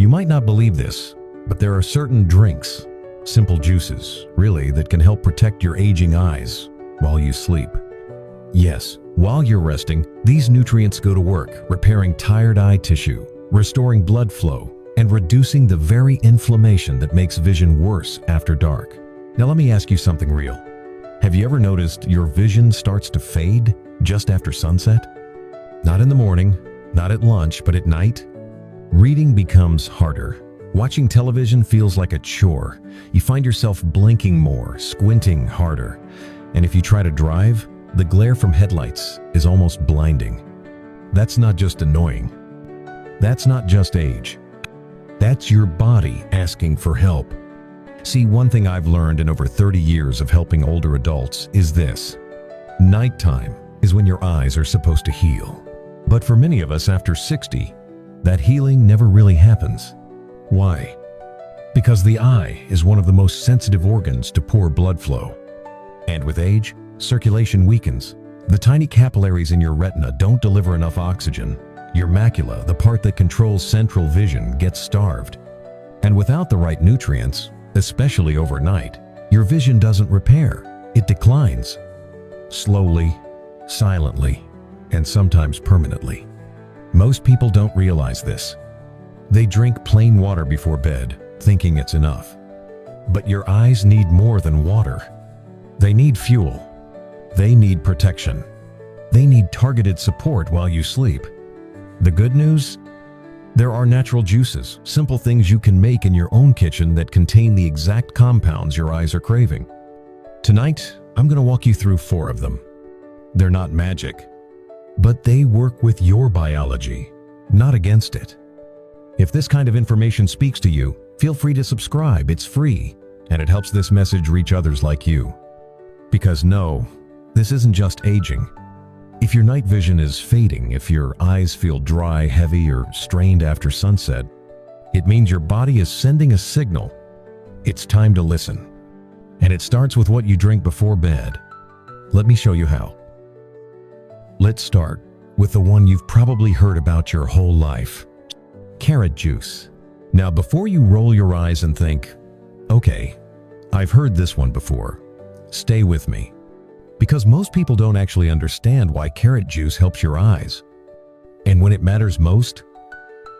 You might not believe this, but there are certain drinks, simple juices, really, that can help protect your aging eyes while you sleep. Yes, while you're resting, these nutrients go to work, repairing tired eye tissue, restoring blood flow, and reducing the very inflammation that makes vision worse after dark. Now let me ask you something real. Have you ever noticed your vision starts to fade just after sunset? Not in the morning, not at lunch, but at night? Reading becomes harder. Watching television feels like a chore. You find yourself blinking more, squinting harder. And if you try to drive, the glare from headlights is almost blinding. That's not just annoying. That's not just age. That's your body asking for help. See, one thing I've learned in over 30 years of helping older adults is this. Nighttime is when your eyes are supposed to heal. But for many of us after 60, that healing never really happens. Why? Because the eye is one of the most sensitive organs to poor blood flow. And with age, circulation weakens. The tiny capillaries in your retina don't deliver enough oxygen. Your macula, the part that controls central vision, gets starved. And without the right nutrients, especially overnight, your vision doesn't repair. It declines. Slowly, silently, and sometimes permanently. Most people don't realize this. They drink plain water before bed, thinking it's enough. But your eyes need more than water. They need fuel. They need protection. They need targeted support while you sleep. The good news? There are natural juices, simple things you can make in your own kitchen that contain the exact compounds your eyes are craving. Tonight, I'm going to walk you through 4 of them. They're not magic, but they work with your biology, not against it. If this kind of information speaks to you, feel free to subscribe. It's free, and it helps this message reach others like you. Because no, this isn't just aging. If your night vision is fading, if your eyes feel dry, heavy, or strained after sunset, it means your body is sending a signal. It's time to listen. And it starts with what you drink before bed. Let me show you how. Let's start with the one you've probably heard about your whole life. Carrot juice. Now, before you roll your eyes and think, okay, I've heard this one before, stay with me. Because most people don't actually understand why carrot juice helps your eyes. And when it matters most,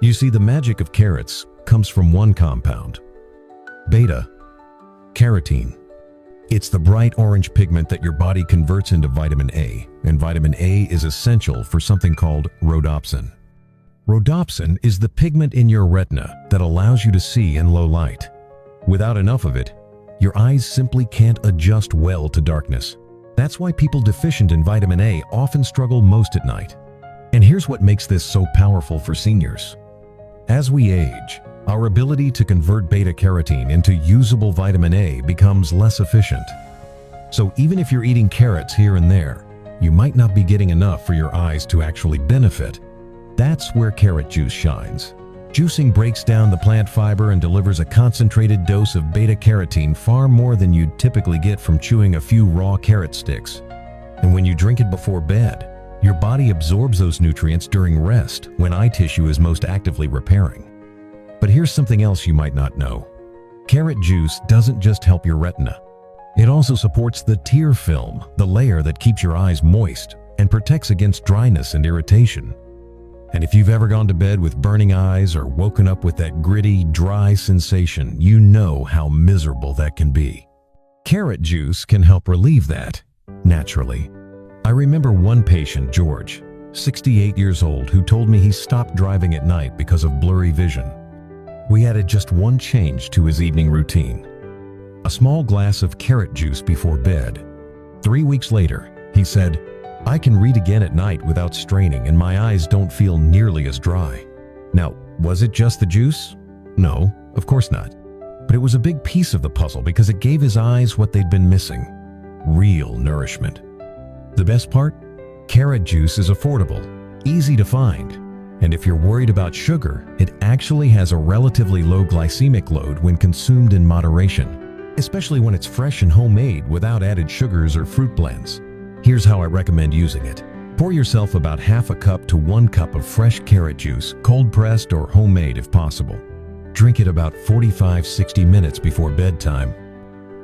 you see, the magic of carrots comes from one compound, beta-carotene. It's the bright orange pigment that your body converts into vitamin A, and vitamin A is essential for something called rhodopsin. Rhodopsin is the pigment in your retina that allows you to see in low light. Without enough of it, your eyes simply can't adjust well to darkness. That's why people deficient in vitamin A often struggle most at night. And here's what makes this so powerful for seniors. As we age, our ability to convert beta-carotene into usable vitamin A becomes less efficient. So even if you're eating carrots here and there, you might not be getting enough for your eyes to actually benefit. That's where carrot juice shines. Juicing breaks down the plant fiber and delivers a concentrated dose of beta-carotene, far more than you'd typically get from chewing a few raw carrot sticks. And when you drink it before bed, your body absorbs those nutrients during rest, when eye tissue is most actively repairing. But here's something else you might not know. Carrot juice doesn't just help your retina. It also supports the tear film, the layer that keeps your eyes moist and protects against dryness and irritation. And if you've ever gone to bed with burning eyes or woken up with that gritty, dry sensation, you know how miserable that can be. Carrot juice can help relieve that, naturally. I remember one patient, George, 68 years old, who told me he stopped driving at night because of blurry vision. We added just one change to his evening routine: a small glass of carrot juice before bed. 3 weeks later, he said, "I can read again at night without straining, and my eyes don't feel nearly as dry." Now, was it just the juice? No, of course not. But it was a big piece of the puzzle because it gave his eyes what they'd been missing: real nourishment. The best part? Carrot juice is affordable, easy to find, and if you're worried about sugar, it actually has a relatively low glycemic load when consumed in moderation, especially when it's fresh and homemade without added sugars or fruit blends. Here's how I recommend using it. Pour yourself about half a cup to 1 cup of fresh carrot juice, cold pressed or homemade if possible. Drink it about 45-60 minutes before bedtime.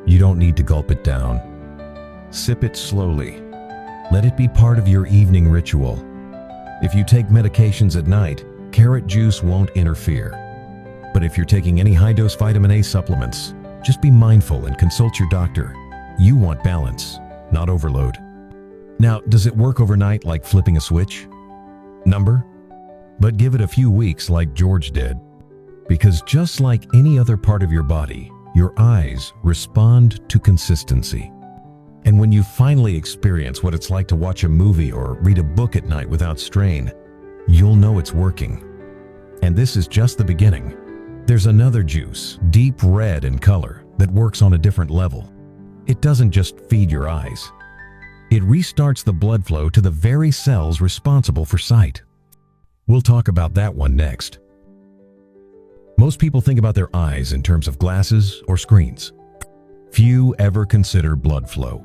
You don't need to gulp it down. Sip it slowly. Let it be part of your evening ritual. If you take medications at night, carrot juice won't interfere. But if you're taking any high-dose vitamin A supplements, just be mindful and consult your doctor. You want balance, not overload. Now, does it work overnight like flipping a switch? Number? But give it a few weeks like George did. Because just like any other part of your body, your eyes respond to consistency. And when you finally experience what it's like to watch a movie or read a book at night without strain, you'll know it's working. And this is just the beginning. There's another juice, deep red in color, that works on a different level. It doesn't just feed your eyes. It restarts the blood flow to the very cells responsible for sight. We'll talk about that one next. Most people think about their eyes in terms of glasses or screens. Few ever consider blood flow.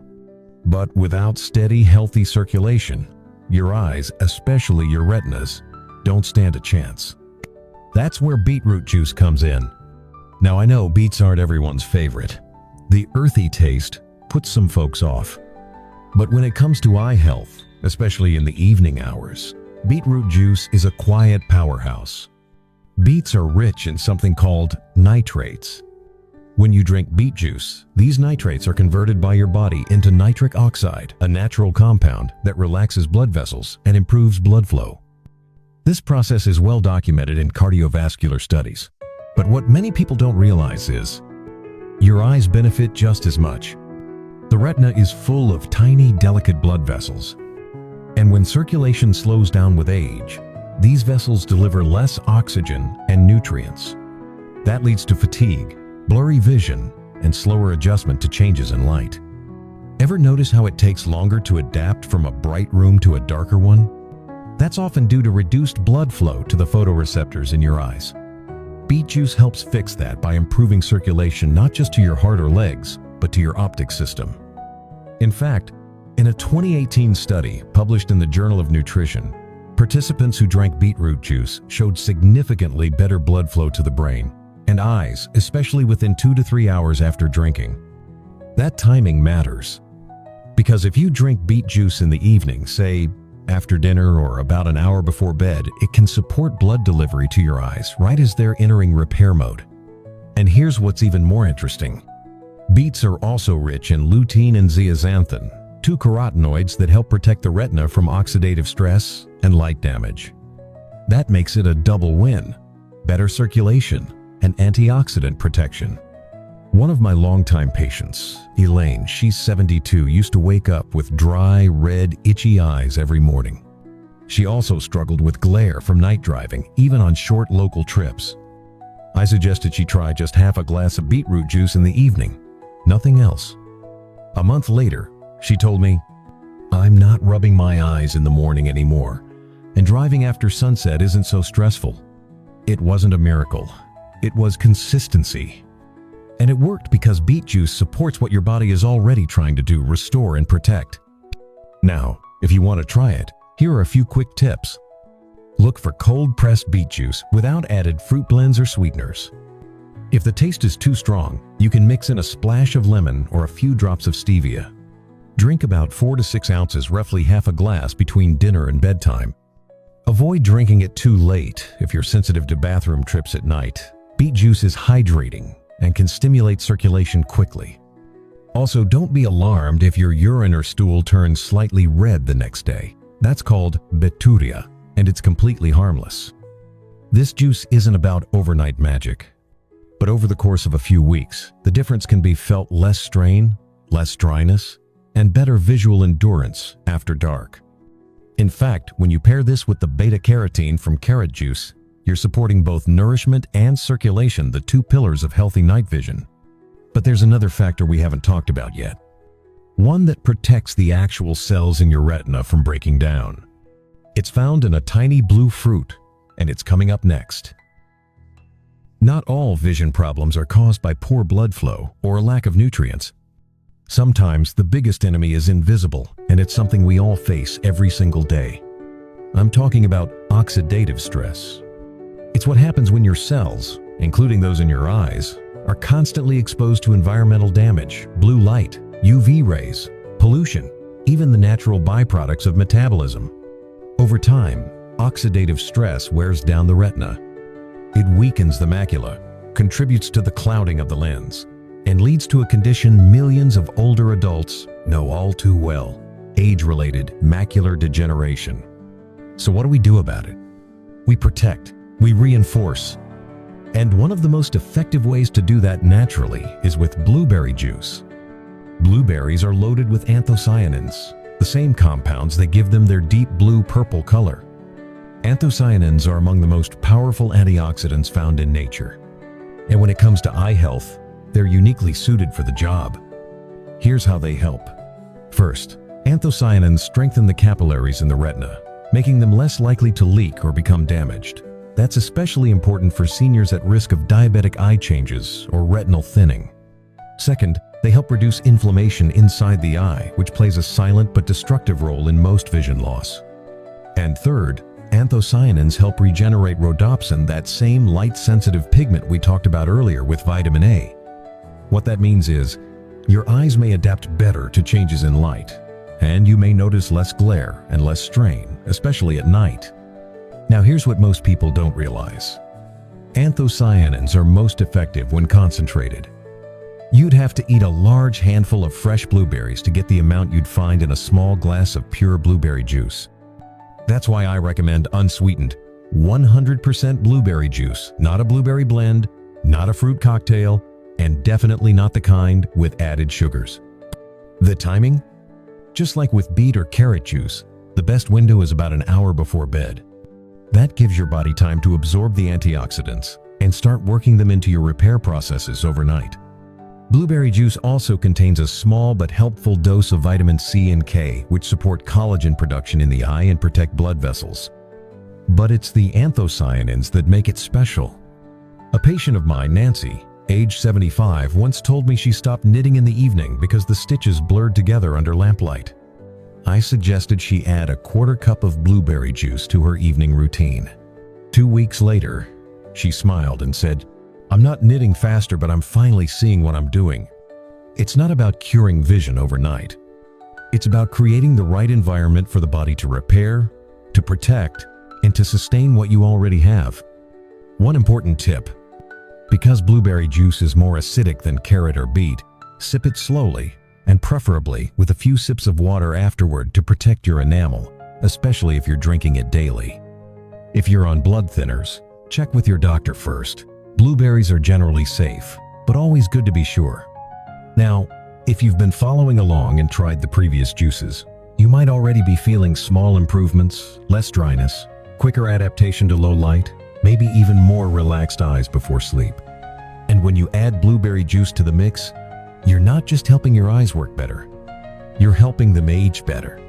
But without steady, healthy circulation, your eyes, especially your retinas, don't stand a chance. That's where beetroot juice comes in. Now I know beets aren't everyone's favorite. The earthy taste puts some folks off. But when it comes to eye health, especially in the evening hours, beetroot juice is a quiet powerhouse. Beets are rich in something called nitrates. When you drink beet juice, these nitrates are converted by your body into nitric oxide, a natural compound that relaxes blood vessels and improves blood flow. This process is well documented in cardiovascular studies. But what many people don't realize is, your eyes benefit just as much. The retina is full of tiny, delicate blood vessels. And when circulation slows down with age, these vessels deliver less oxygen and nutrients. That leads to fatigue, blurry vision, and slower adjustment to changes in light. Ever notice how it takes longer to adapt from a bright room to a darker one? That's often due to reduced blood flow to the photoreceptors in your eyes. Beet juice helps fix that by improving circulation not just to your heart or legs, but to your optic system. In fact, in a 2018 study published in the Journal of Nutrition, participants who drank beetroot juice showed significantly better blood flow to the brain and eyes, especially within 2 to 3 hours after drinking. That timing matters. Because if you drink beet juice in the evening, say after dinner or about an hour before bed, it can support blood delivery to your eyes right as they're entering repair mode. And here's what's even more interesting. Beets are also rich in lutein and zeaxanthin, two carotenoids that help protect the retina from oxidative stress and light damage. That makes it a double win: better circulation and antioxidant protection. One of my longtime patients, Elaine, she's 72, used to wake up with dry, red, itchy eyes every morning. She also struggled with glare from night driving, even on short local trips. I suggested she try just half a glass of beetroot juice in the evening, nothing else. A month later, she told me, "I'm not rubbing my eyes in the morning anymore, and driving after sunset isn't so stressful." It wasn't a miracle. It was consistency. And it worked because beet juice supports what your body is already trying to do: restore and protect. Now, if you want to try it, here are a few quick tips. Look for cold-pressed beet juice without added fruit blends or sweeteners. If the taste is too strong, you can mix in a splash of lemon or a few drops of stevia. Drink about 4 to 6 ounces, roughly half a glass, between dinner and bedtime. Avoid drinking it too late if you're sensitive to bathroom trips at night. Beet juice is hydrating and can stimulate circulation quickly. Also, don't be alarmed if your urine or stool turns slightly red the next day. That's called bacteria, and it's completely harmless. This juice isn't about overnight magic. But over the course of a few weeks, the difference can be felt: less strain, less dryness, and better visual endurance after dark. In fact, when you pair this with the beta-carotene from carrot juice, you're supporting both nourishment and circulation, the two pillars of healthy night vision. But there's another factor we haven't talked about yet. One that protects the actual cells in your retina from breaking down. It's found in a tiny blue fruit, and it's coming up next. Not all vision problems are caused by poor blood flow or a lack of nutrients. Sometimes the biggest enemy is invisible, and it's something we all face every single day. I'm talking about oxidative stress. It's what happens when your cells, including those in your eyes, are constantly exposed to environmental damage, blue light, UV rays, pollution, even the natural byproducts of metabolism. Over time, oxidative stress wears down the retina. It weakens the macula, contributes to the clouding of the lens, and leads to a condition millions of older adults know all too well: age-related macular degeneration. So what do we do about it? We protect, we reinforce. And one of the most effective ways to do that naturally is with blueberry juice. Blueberries are loaded with anthocyanins, the same compounds that give them their deep blue-purple color. Anthocyanins are among the most powerful antioxidants found in nature. And when it comes to eye health, they're uniquely suited for the job. Here's how they help. First, anthocyanins strengthen the capillaries in the retina, making them less likely to leak or become damaged. That's especially important for seniors at risk of diabetic eye changes or retinal thinning. Second, they help reduce inflammation inside the eye, which plays a silent but destructive role in most vision loss. And third, anthocyanins help regenerate rhodopsin, that same light-sensitive pigment we talked about earlier with vitamin A. What that means is, your eyes may adapt better to changes in light, and you may notice less glare and less strain, especially at night. Now here's what most people don't realize. Anthocyanins are most effective when concentrated. You'd have to eat a large handful of fresh blueberries to get the amount you'd find in a small glass of pure blueberry juice. That's why I recommend unsweetened, 100% blueberry juice, not a blueberry blend, not a fruit cocktail, and definitely not the kind with added sugars. The timing? Just like with beet or carrot juice, the best window is about an hour before bed. That gives your body time to absorb the antioxidants and start working them into your repair processes overnight. Blueberry juice also contains a small but helpful dose of vitamin C and K, which support collagen production in the eye and protect blood vessels. But it's the anthocyanins that make it special. A patient of mine, Nancy, age 75, once told me she stopped knitting in the evening because the stitches blurred together under lamplight. I suggested she add a quarter cup of blueberry juice to her evening routine. 2 weeks later, she smiled and said, "I'm not knitting faster, but I'm finally seeing what I'm doing." It's not about curing vision overnight. It's about creating the right environment for the body to repair, to protect, and to sustain what you already have. One important tip: because blueberry juice is more acidic than carrot or beet, sip it slowly, and preferably with a few sips of water afterward to protect your enamel, especially if you're drinking it daily. If you're on blood thinners, check with your doctor first. Blueberries are generally safe, but always good to be sure. Now, if you've been following along and tried the previous juices, you might already be feeling small improvements, less dryness, quicker adaptation to low light, maybe even more relaxed eyes before sleep. And when you add blueberry juice to the mix, you're not just helping your eyes work better, you're helping them age better.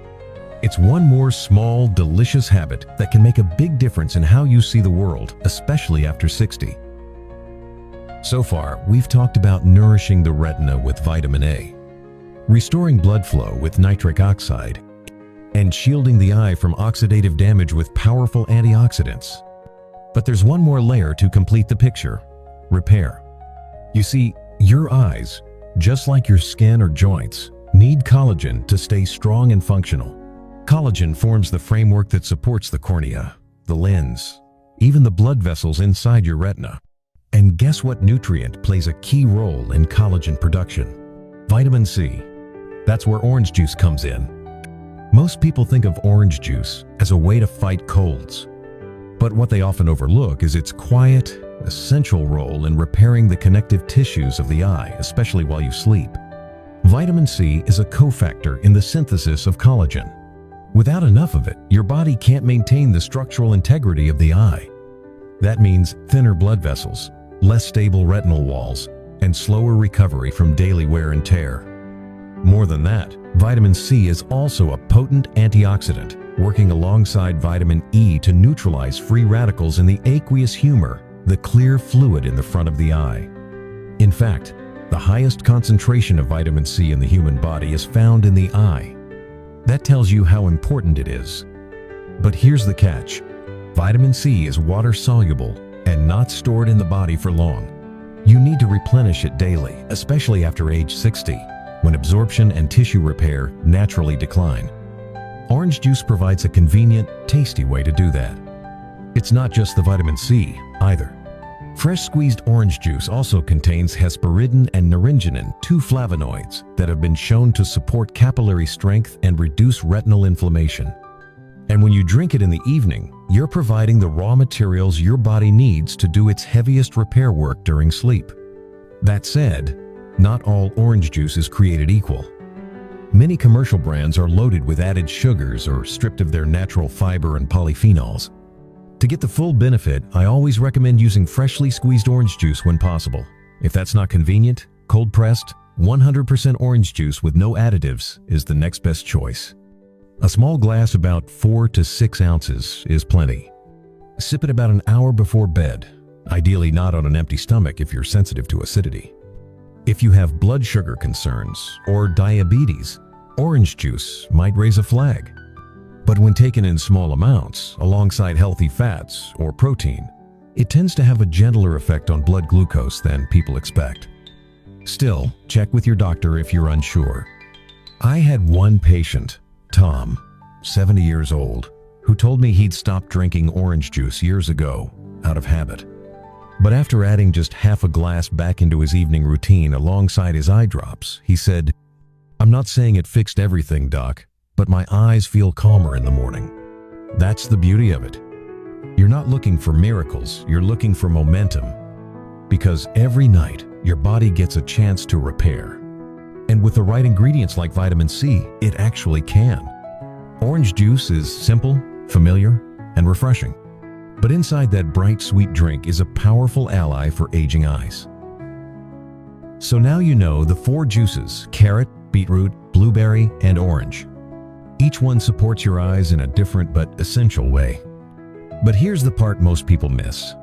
It's one more small, delicious habit that can make a big difference in how you see the world, especially after 60. So far, we've talked about nourishing the retina with vitamin A, restoring blood flow with nitric oxide, and shielding the eye from oxidative damage with powerful antioxidants. But there's one more layer to complete the picture: repair. You see, your eyes, just like your skin or joints, need collagen to stay strong and functional. Collagen forms the framework that supports the cornea, the lens, even the blood vessels inside your retina. And guess what nutrient plays a key role in collagen production? Vitamin C. That's where orange juice comes in. Most people think of orange juice as a way to fight colds. But what they often overlook is its quiet, essential role in repairing the connective tissues of the eye, especially while you sleep. Vitamin C is a cofactor in the synthesis of collagen. Without enough of it, your body can't maintain the structural integrity of the eye. That means thinner blood vessels, less stable retinal walls, and slower recovery from daily wear and tear. More than that, vitamin C is also a potent antioxidant, working alongside vitamin E to neutralize free radicals in the aqueous humor, the clear fluid in the front of the eye. In fact, the highest concentration of vitamin C in the human body is found in the eye. That tells you how important it is. But here's the catch. Vitamin C is water-soluble, and not stored in the body for long. You need to replenish it daily, especially after age 60, when absorption and tissue repair naturally decline. Orange juice provides a convenient, tasty way to do that. It's not just the vitamin C, either. Fresh squeezed orange juice also contains hesperidin and naringenin, two flavonoids that have been shown to support capillary strength and reduce retinal inflammation. And when you drink it in the evening, you're providing the raw materials your body needs to do its heaviest repair work during sleep. That said, not all orange juice is created equal. Many commercial brands are loaded with added sugars or stripped of their natural fiber and polyphenols. To get the full benefit, I always recommend using freshly squeezed orange juice when possible. If that's not convenient, cold-pressed, 100% orange juice with no additives is the next best choice. A small glass about 4 to 6 ounces is plenty. Sip it about an hour before bed, ideally not on an empty stomach if you're sensitive to acidity. If you have blood sugar concerns or diabetes, orange juice might raise a flag. But when taken in small amounts, alongside healthy fats or protein, it tends to have a gentler effect on blood glucose than people expect. Still, check with your doctor if you're unsure. I had one patient, Tom, 70 years old, who told me he'd stopped drinking orange juice years ago, out of habit. But after adding just half a glass back into his evening routine alongside his eye drops, he said, "I'm not saying it fixed everything, Doc, but my eyes feel calmer in the morning." That's the beauty of it. You're not looking for miracles, you're looking for momentum. Because every night, your body gets a chance to repair. And with the right ingredients like vitamin C, it actually can. Orange juice is simple, familiar, and refreshing. But inside that bright, sweet drink is a powerful ally for aging eyes. So now you know the 4 juices: carrot, beetroot, blueberry, and orange. Each one supports your eyes in a different but essential way. But here's the part most people miss.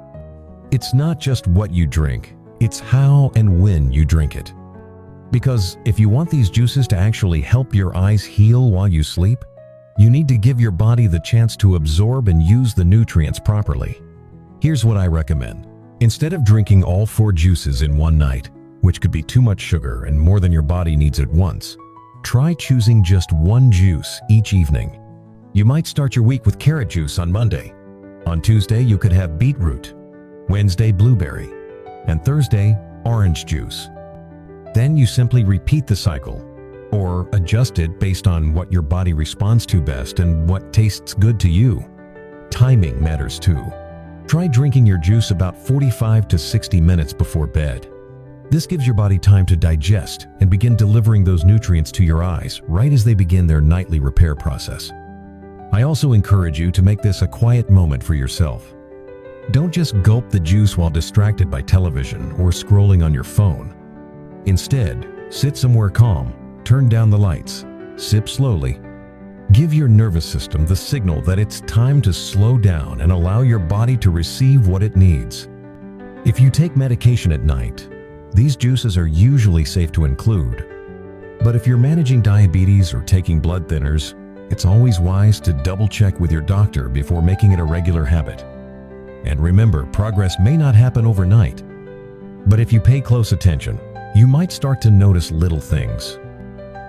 It's not just what you drink, it's how and when you drink it. Because if you want these juices to actually help your eyes heal while you sleep, you need to give your body the chance to absorb and use the nutrients properly. Here's what I recommend. Instead of drinking all 4 juices in one night, which could be too much sugar and more than your body needs at once, try choosing just one juice each evening. You might start your week with carrot juice on Monday. On Tuesday, you could have beetroot, Wednesday, blueberry, and Thursday, orange juice. Then you simply repeat the cycle, or adjust it based on what your body responds to best and what tastes good to you. Timing matters too. Try drinking your juice about 45 to 60 minutes before bed. This gives your body time to digest and begin delivering those nutrients to your eyes right as they begin their nightly repair process. I also encourage you to make this a quiet moment for yourself. Don't just gulp the juice while distracted by television or scrolling on your phone. Instead, sit somewhere calm, turn down the lights, sip slowly. Give your nervous system the signal that it's time to slow down and allow your body to receive what it needs. If you take medication at night, these juices are usually safe to include. But if you're managing diabetes or taking blood thinners, it's always wise to double-check with your doctor before making it a regular habit. And remember, progress may not happen overnight. But if you pay close attention, you might start to notice little things.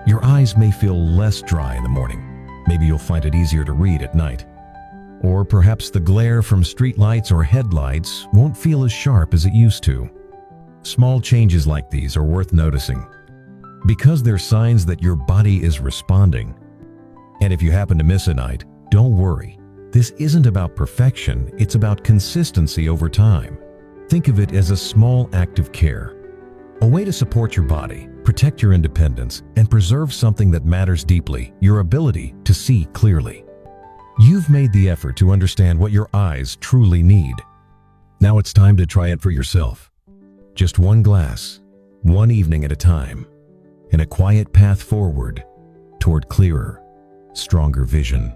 Your eyes may feel less dry in the morning. Maybe you'll find it easier to read at night. Or perhaps the glare from streetlights or headlights won't feel as sharp as it used to. Small changes like these are worth noticing, because they're signs that your body is responding. And if you happen to miss a night, don't worry. This isn't about perfection, it's about consistency over time. Think of it as a small act of care. A way to support your body, protect your independence, and preserve something that matters deeply, your ability to see clearly. You've made the effort to understand what your eyes truly need. Now it's time to try it for yourself. Just one glass, one evening at a time, and a quiet path forward toward clearer, stronger vision.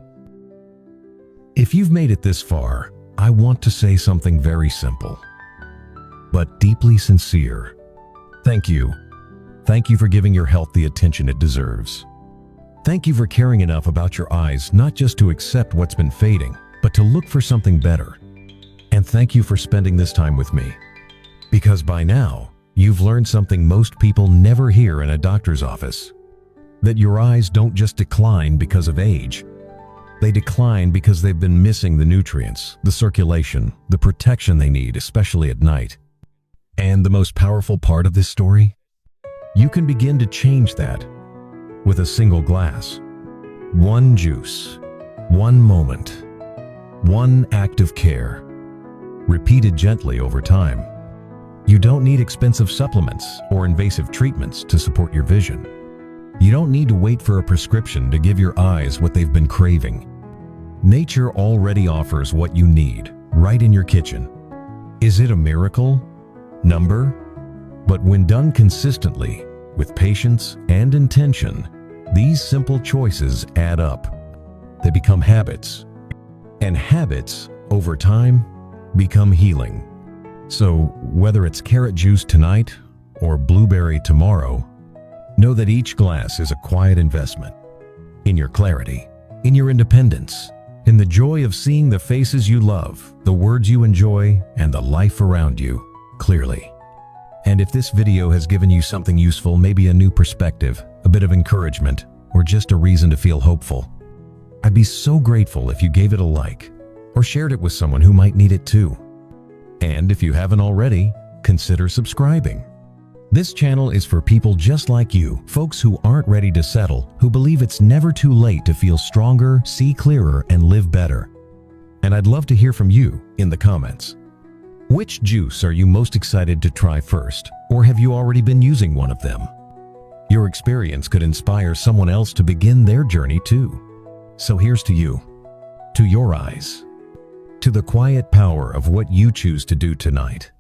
If you've made it this far, I want to say something very simple, but deeply sincere. Thank you. Thank you for giving your health the attention it deserves. Thank you for caring enough about your eyes not just to accept what's been fading, but to look for something better. And thank you for spending this time with me. Because by now, you've learned something most people never hear in a doctor's office. That your eyes don't just decline because of age. They decline because they've been missing the nutrients, the circulation, the protection they need, especially at night. And the most powerful part of this story? You can begin to change that with a single glass. One juice, one moment, one act of care, repeated gently over time. You don't need expensive supplements or invasive treatments to support your vision. You don't need to wait for a prescription to give your eyes what they've been craving. Nature already offers what you need, right in your kitchen. Is it a miracle? Number? But when done consistently, with patience and intention, these simple choices add up. They become habits. And habits, over time, become healing. So, whether it's carrot juice tonight or blueberry tomorrow, know that each glass is a quiet investment in your clarity, in your independence, in the joy of seeing the faces you love, the words you enjoy, and the life around you clearly. And if this video has given you something useful, maybe a new perspective, a bit of encouragement, or just a reason to feel hopeful, I'd be so grateful if you gave it a like or shared it with someone who might need it too. And if you haven't already, consider subscribing. This channel is for people just like you, folks who aren't ready to settle, who believe it's never too late to feel stronger, see clearer, and live better. And I'd love to hear from you in the comments. Which juice are you most excited to try first, or have you already been using one of them? Your experience could inspire someone else to begin their journey too. So here's to you, to your eyes, to the quiet power of what you choose to do tonight.